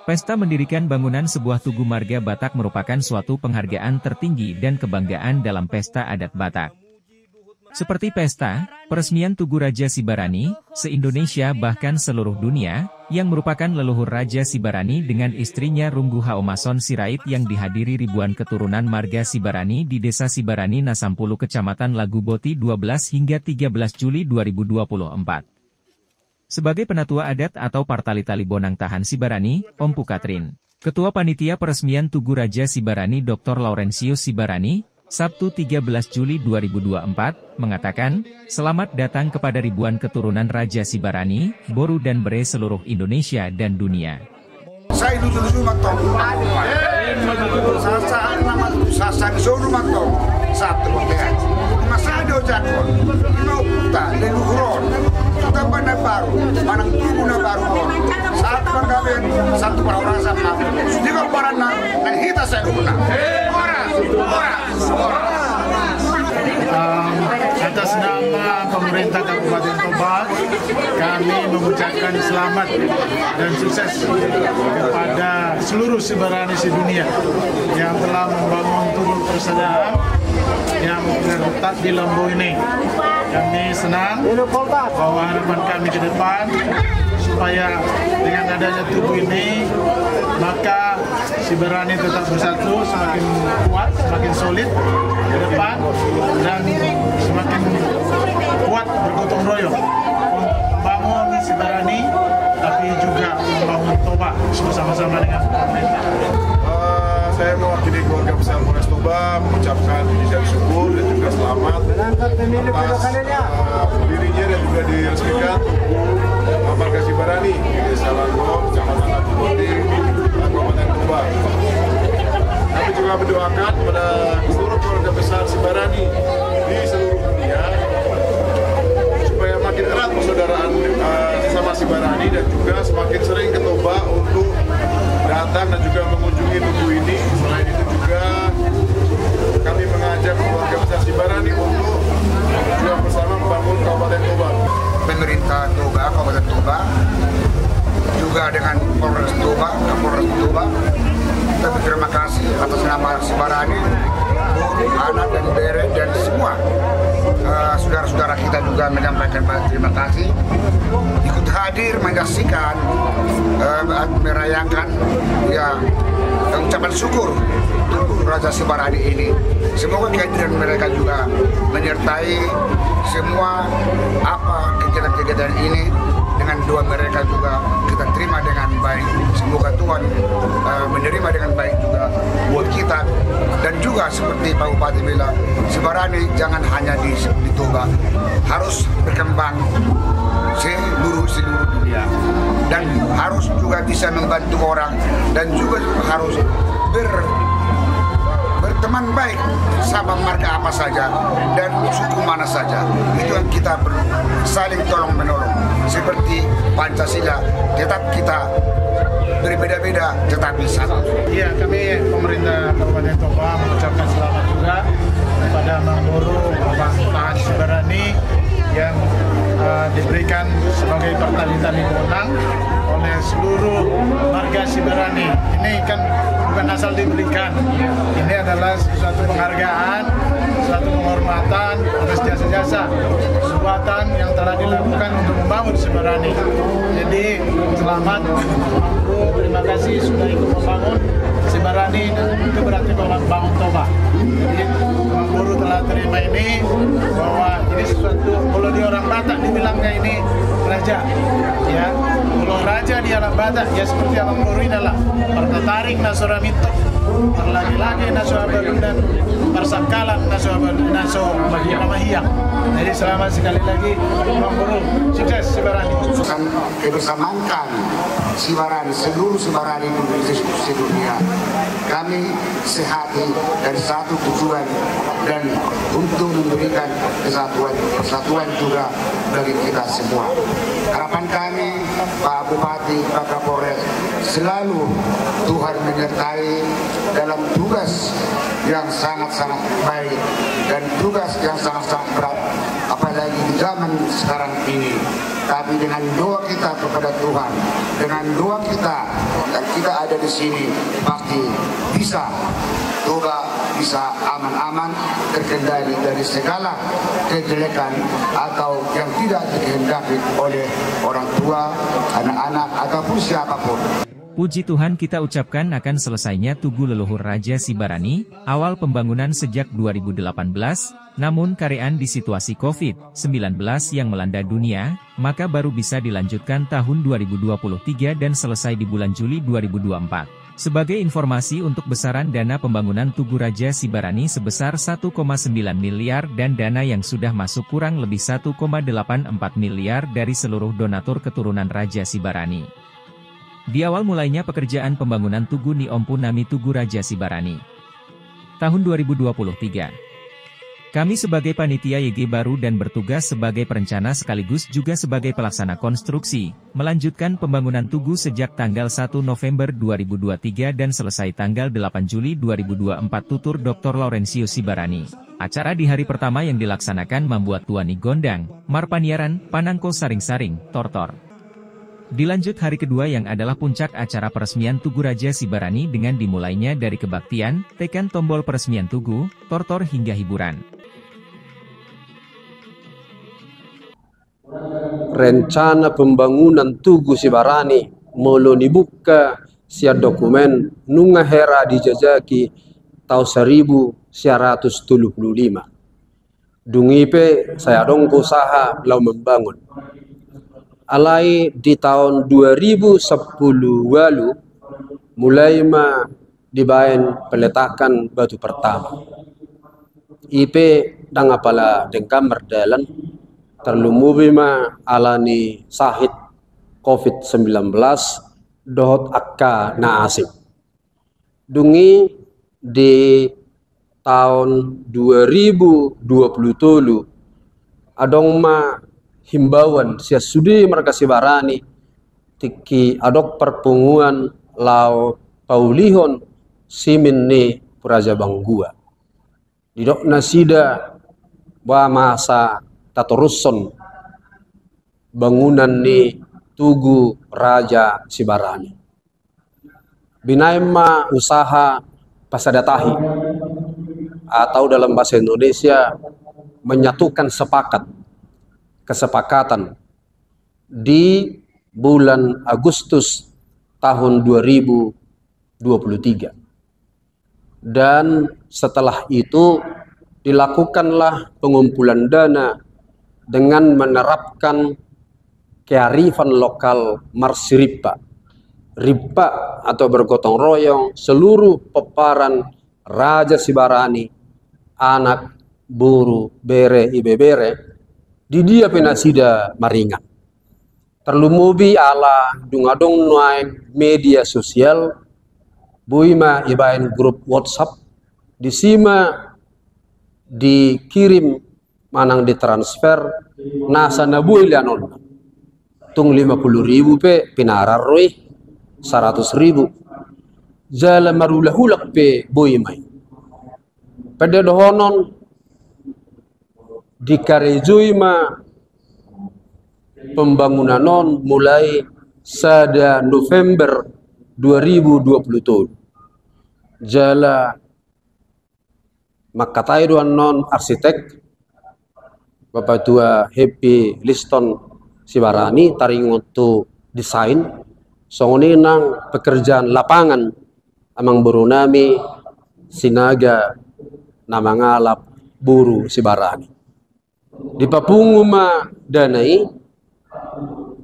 Pesta mendirikan bangunan sebuah tugu marga Batak merupakan suatu penghargaan tertinggi dan kebanggaan dalam pesta adat Batak. Seperti pesta, peresmian Tugu Raja Sibarani, se-Indonesia bahkan seluruh dunia, yang merupakan leluhur Raja Sibarani dengan istrinya Runggu Haomason Sirait yang dihadiri ribuan keturunan marga Sibarani di Desa Sibarani Nasampulu Kecamatan Laguboti 12 hingga 13 Juli 2024. Sebagai penatua adat atau Partalitali Bonang Tahan Sibarani, Om Pukatrin, Ketua Panitia Peresmian Tugu Raja Sibarani Dr. Laurentius Sibarani, Sabtu 13 Juli 2024, mengatakan, selamat datang kepada ribuan keturunan Raja Sibarani, Boru dan Bere seluruh Indonesia dan dunia. Saya dulu maktong, sasaan nama sasang zonu maktong, satu maktong, masado jadwal, mau putar, leluhuron, kita pandai baru, manang tubuh na baru, satu panggaben, satu orang sama, juga orang na hita saya guna, Atas nama pemerintah Kabupaten Toba, kami mengucapkan selamat dan sukses kepada seluruh Sibarani sedunia yang telah membangun tugu persaudaraan yang terletak di Lembu ini. Kami senang bahwa harapan kami ke depan supaya dengan adanya tugu ini maka Sibarani tetap bersatu, semakin kuat, semakin solid ke depan dan semakin kuat bergotong royong membangun Sibarani tapi juga membangun Toba bersama-sama dengan pemerintah. Saya mewakili keluarga besar Polres Toba mengucapkan pujian syukur dan juga selamat atas berdirinya dan juga diresmikan marga Sibarani di Desa Langgong, Kecamatan Laguboti, Kabupaten Toba. Kami juga mendoakan kepada seluruh keluarga besar Sibarani di seluruh dunia supaya makin erat persaudaraan sama Sibarani dan juga semakin sering ke Toba untuk datang dan juga mengunjungi tugu ini. Selain itu juga kami mengajak keluarga besar Sibarani untuk juga bersama membangun Kabupaten Toba. Pemerintah Toba, Kabupaten Toba, juga dengan Polres Toba, Kapolres Toba. Tapi terima kasih atas nama Sibarani, anak dan Bere dan semua saudara-saudara kita juga menyampaikan terima kasih ikut hadir menyaksikan merayakan ya ucapan syukur untuk Raja Sibarani ini. Semoga kehadiran mereka juga menyertai semua kegiatan-kegiatan ini. Dengan doa mereka juga kita terima dengan baik. Semoga Tuhan menerima dengan baik juga buat kita. Dan juga seperti Pak Bupati bilang, Sibarani jangan hanya di Toba, harus berkembang seluruh dunia. Dan harus juga bisa membantu orang dan juga harus berteman baik sama marga apa saja dan suku mana saja. Itu yang kita perlu saling tolong menolong. Seperti Pancasila, tetap kita berbeda-beda tetapi satu. Iya, kami pemerintah Kabupaten Toba mengucapkan selamat juga kepada Mang Boru, Bapak Tahan Sibarani yang diberikan sebagai Partalitali Bonang oleh seluruh marga Sibarani. Ini kan bukan asal diberikan, ini adalah suatu penghargaan, suatu penghormatan atas jasa-jasa perbuatan yang telah dilakukan untuk membangun Sibarani. Jadi selamat, terima kasih sudah ikut membangun Sibarani dan itu berarti membangun Toba. Jadi Bang Boru telah terima ini bahwa ini sesuatu, kalau di orang Batak dibilangnya ini raja, ya. Kalau raja di alam Batak ya seperti Abang Boru ini adalah Partatarik Nasoramito, terlagi-lagi Naso Abalu dan Parsakalam Naso Mahiyang. Jadi selamat sekali lagi Bang Boru, sukses Sibarani. Kebersamaan Sibarani, seluruh Sibarani di dunia. Kami sehati dan satu tujuan dan untuk memberikan persatuan juga bagi kita semua. Harapan kami Pak Bupati, Pak Kapolres, selalu Tuhan menyertai dalam tugas yang sangat-sangat baik dan tugas yang sangat-sangat berat, apalagi di zaman sekarang ini. tapi dengan doa kita kepada Tuhan, dengan doa kita dan kita ada di sini pasti bisa Toba bisa aman-aman terkendali dari segala kejelekan atau yang tidak dikehendaki oleh orang tua, anak-anak ataupun siapapun. Puji Tuhan kita ucapkan akan selesainya Tugu Leluhur Raja Sibarani, awal pembangunan sejak 2018, namun karean di situasi COVID-19 yang melanda dunia, maka baru bisa dilanjutkan tahun 2023 dan selesai di bulan Juli 2024. Sebagai informasi untuk besaran dana pembangunan Tugu Raja Sibarani sebesar 1,9 miliar dan dana yang sudah masuk kurang lebih 1,84 miliar dari seluruh donatur keturunan Raja Sibarani. Di awal mulainya pekerjaan pembangunan Tugu Ni Ompu Nami Tugu Raja Sibarani. Tahun 2023. Kami sebagai panitia YG baru dan bertugas sebagai perencana sekaligus juga sebagai pelaksana konstruksi, melanjutkan pembangunan Tugu sejak tanggal 1 November 2023 dan selesai tanggal 8 Juli 2024 tutur Dr. Laurencio Sibarani. Acara di hari pertama yang dilaksanakan membuat Tuani Gondang, Marpaniaran, Panangko Saring-Saring, Tortor. Dilanjut hari kedua yang adalah puncak acara peresmian Tugu Raja Sibarani dengan dimulainya dari kebaktian, tekan tombol peresmian Tugu, tortor hingga hiburan. Rencana pembangunan Tugu Sibarani mulu dibuka sia dokumen nunga hera dijajaki tahun 1975. Dungipe saya dong usaha lau membangun. Alai di tahun 2010 lalu mulai dibayan peletakan batu pertama. IP dang apala dengkam berdalan terlumubi alani sahid COVID-19 dohot akka naasib. Dungi di tahun 2020 adong himbauan sia sudi mereka Sibarani tiki adok perpunguan lau paulihon simin ni Puraja Banggua. Didok nasida ba masa tatoruson bangunan ni Tugu Raja Sibarani. Binaima usaha pasadatahi atau dalam bahasa Indonesia menyatukan kesepakatan di bulan Agustus tahun 2023. Dan setelah itu dilakukanlah pengumpulan dana dengan menerapkan kearifan lokal Marsiripa, ripa atau bergotong royong seluruh peparan Raja Sibarani, anak, buru, bere, ibe bere, di dia penasida maringan. Terlumubi ala dungadong nuain media sosial, buima ibain grup WhatsApp, disima dikirim manang ditransfer nasa nabui lianon tung 50.000 pe pinararoi 100.000 jala marulahulak pe buimai pada dohonon dikarejui pembangunanon mulai sada November 2020 jala makatai doan non arsitek Bapak Tua Happy Liston Sibarani taring untuk desain songoni nang pekerjaan lapangan amang burunami sinaga namangalap buru Sibarani di papunguma danai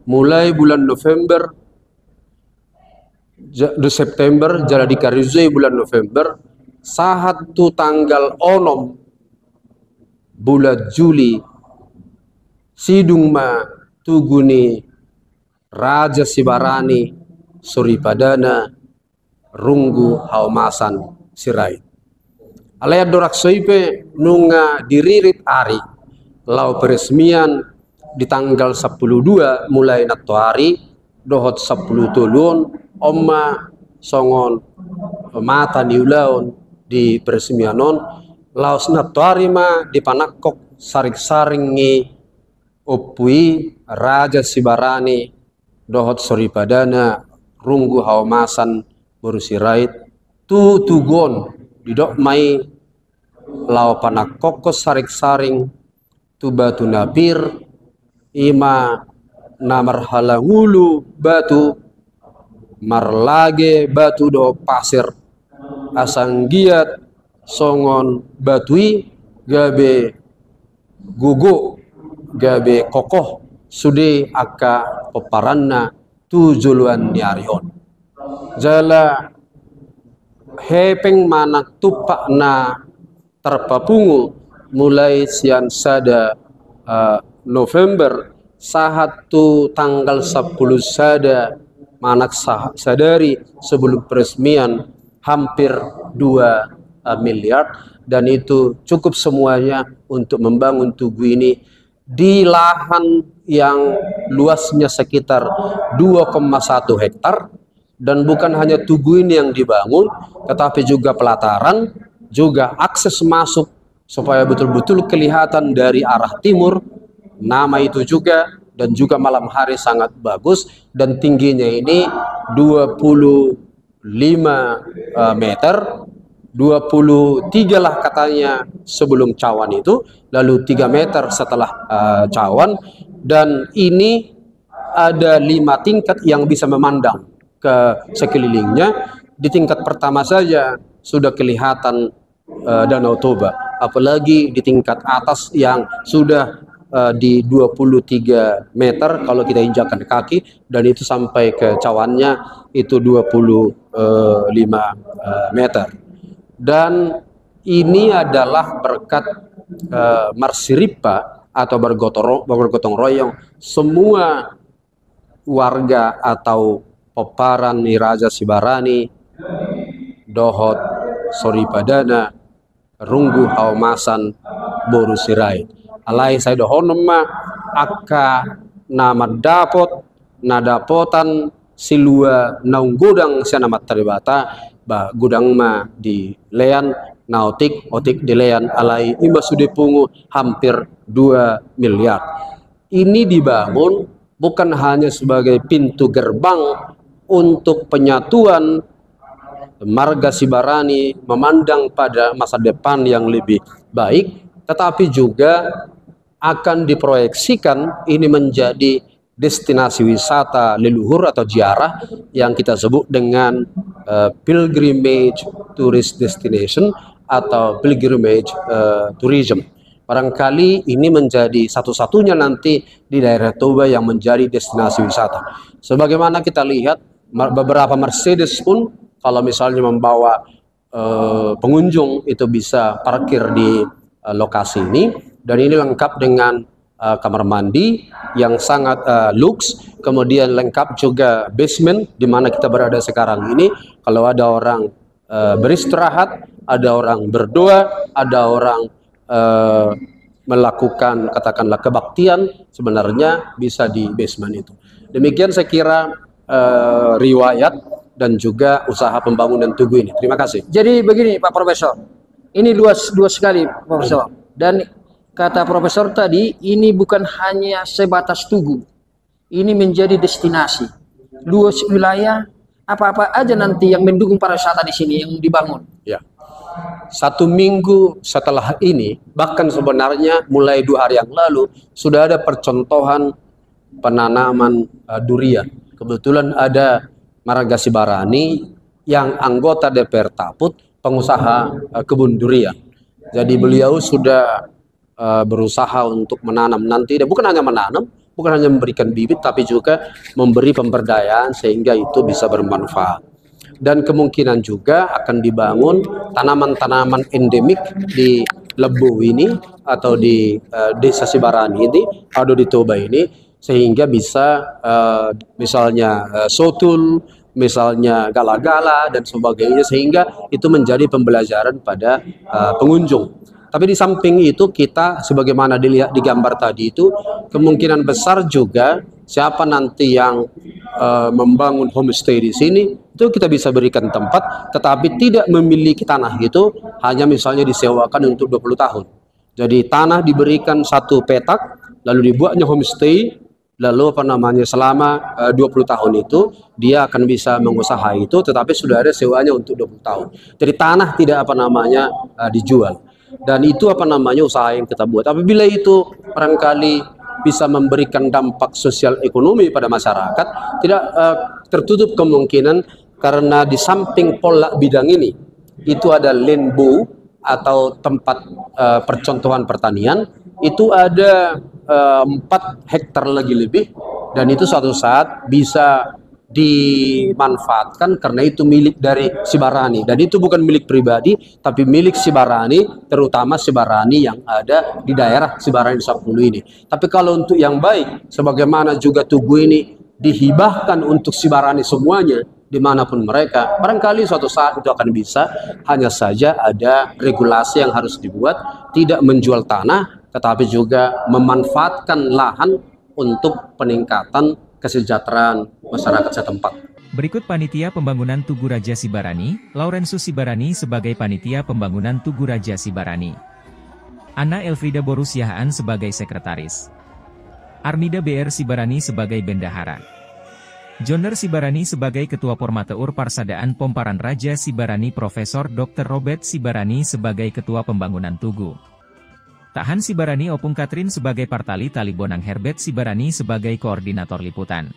mulai bulan November di September jala dikarizui bulan November sahat tu tanggal 6 bulan Juli sidung tuguni Raja Sibarani Suripadana Runggu Haumasan Sirait alaya dorak soipe nunga diririt ari lau peresmian di tanggal 12 mulai natuari dohot 10 tulun omma songon mata niulaon di peresmianon laos natuari di panakok saring-saringi Opui Raja Sibarani dohot Soripadana Runggu Haumasan Borusirait tu tugon didok mai lau panak kokos saring-saring tu batu nabir ima namar halangulu batu marlage batu do pasir asanggiat songon batui gabe gugu gabe kokoh sude aka peparanna tujuluan niarion jala hepeng manak tupak na terpapungu mulai sian sada November sahat tu tanggal 10 sada manak sadari sebelum peresmian hampir 2 miliar dan itu cukup semuanya untuk membangun tugu ini di lahan yang luasnya sekitar 2,1 hektar dan bukan hanya tugu ini yang dibangun tetapi juga pelataran juga akses masuk supaya betul-betul kelihatan dari arah timur nama itu juga dan juga malam hari sangat bagus dan tingginya ini 25 meter 23 lah katanya sebelum cawan itu lalu 3 meter setelah cawan dan ini ada 5 tingkat yang bisa memandang ke sekelilingnya. Di tingkat pertama saja sudah kelihatan Danau Toba, apalagi di tingkat atas yang sudah di 23 meter kalau kita injakkan kaki dan itu sampai ke cawannya itu 25 meter. Dan ini adalah berkat Marsiripa atau bergotong royong semua warga atau peparan Raja Sibarani, dohot Soripadana, Runggu Haumasan Borusirait. Alai saya dohonom ma aka nama nadapotan silua naung gudang siana mataribata ba gudang ma di lean nautik otik di lean alai ima sudah pungu hampir 2 miliar. Ini dibangun bukan hanya sebagai pintu gerbang untuk penyatuan marga Sibarani memandang pada masa depan yang lebih baik, tetapi juga akan diproyeksikan ini menjadi destinasi wisata leluhur atau ziarah yang kita sebut dengan pilgrimage tourist destination atau pilgrimage tourism. Barangkali ini menjadi satu-satunya nanti di daerah Toba yang menjadi destinasi wisata. Sebagaimana kita lihat beberapa Mercedes pun kalau misalnya membawa pengunjung itu bisa parkir di lokasi ini dan ini lengkap dengan kamar mandi yang sangat luks, kemudian lengkap juga basement di mana kita berada sekarang ini. Kalau ada orang beristirahat, ada orang berdoa, ada orang melakukan katakanlah kebaktian, sebenarnya bisa di basement itu. Demikian saya kira riwayat dan juga usaha pembangunan tugu ini. Terima kasih. Jadi begini Pak Profesor, ini luas sekali Profesor. Dan kata Profesor tadi, ini bukan hanya sebatas tugu, ini menjadi destinasi. Luas wilayah, apa-apa aja nanti yang mendukung pariwisata di sini yang dibangun. Ya. 1 minggu setelah ini, bahkan sebenarnya mulai 2 hari yang lalu sudah ada percontohan penanaman durian. Kebetulan ada Marga Sibarani yang anggota DPR Taput, pengusaha kebun durian. Jadi beliau sudah berusaha untuk menanam nanti, dan bukan hanya menanam, bukan hanya memberikan bibit, tapi juga memberi pemberdayaan sehingga itu bisa bermanfaat. Dan kemungkinan juga akan dibangun tanaman-tanaman endemik di Lebu ini atau di Desa Sibarani ini atau di Toba ini, sehingga bisa misalnya sotul, misalnya gala-gala dan sebagainya, sehingga itu menjadi pembelajaran pada pengunjung. Tapi di samping itu kita sebagaimana dilihat di gambar tadi itu kemungkinan besar juga siapa nanti yang membangun homestay di sini itu kita bisa berikan tempat, tetapi tidak memiliki tanah itu, hanya misalnya disewakan untuk 20 tahun. Jadi tanah diberikan 1 petak lalu dibuatnya homestay, lalu selama 20 tahun itu dia akan bisa mengusaha itu, tetapi sudah ada sewanya untuk 20 tahun. Jadi tanah tidak dijual. Dan itu usaha yang kita buat. Apabila itu barangkali bisa memberikan dampak sosial ekonomi pada masyarakat, tidak tertutup kemungkinan, karena di samping pola bidang ini itu ada Lenbo atau tempat percontohan pertanian, itu ada 4 hektar lagi lebih, dan itu suatu saat bisa dimanfaatkan karena itu milik dari Sibarani, dan itu bukan milik pribadi tapi milik Sibarani, terutama Sibarani yang ada di daerah Sibarani 10 ini. Tapi kalau untuk yang baik, sebagaimana juga Tugu ini dihibahkan untuk Sibarani semuanya dimanapun mereka, barangkali suatu saat itu akan bisa. Hanya saja ada regulasi yang harus dibuat, tidak menjual tanah tetapi juga memanfaatkan lahan untuk peningkatan kesejahteraan masyarakat setempat. Berikut Panitia Pembangunan Tugu Raja Sibarani, Laurensus Sibarani sebagai Panitia Pembangunan Tugu Raja Sibarani. Ana Elfrida Borusiahaan sebagai Sekretaris. Armida BR Sibarani sebagai Bendahara. Joner Sibarani sebagai Ketua Pormateur Parsadaan Pomparan Raja Sibarani. Profesor Dr. Robert Sibarani sebagai Ketua Pembangunan Tugu. Tahan Sibarani Opung Katrin sebagai Partali Tali Bonang. Herbert Sibarani sebagai Koordinator Liputan.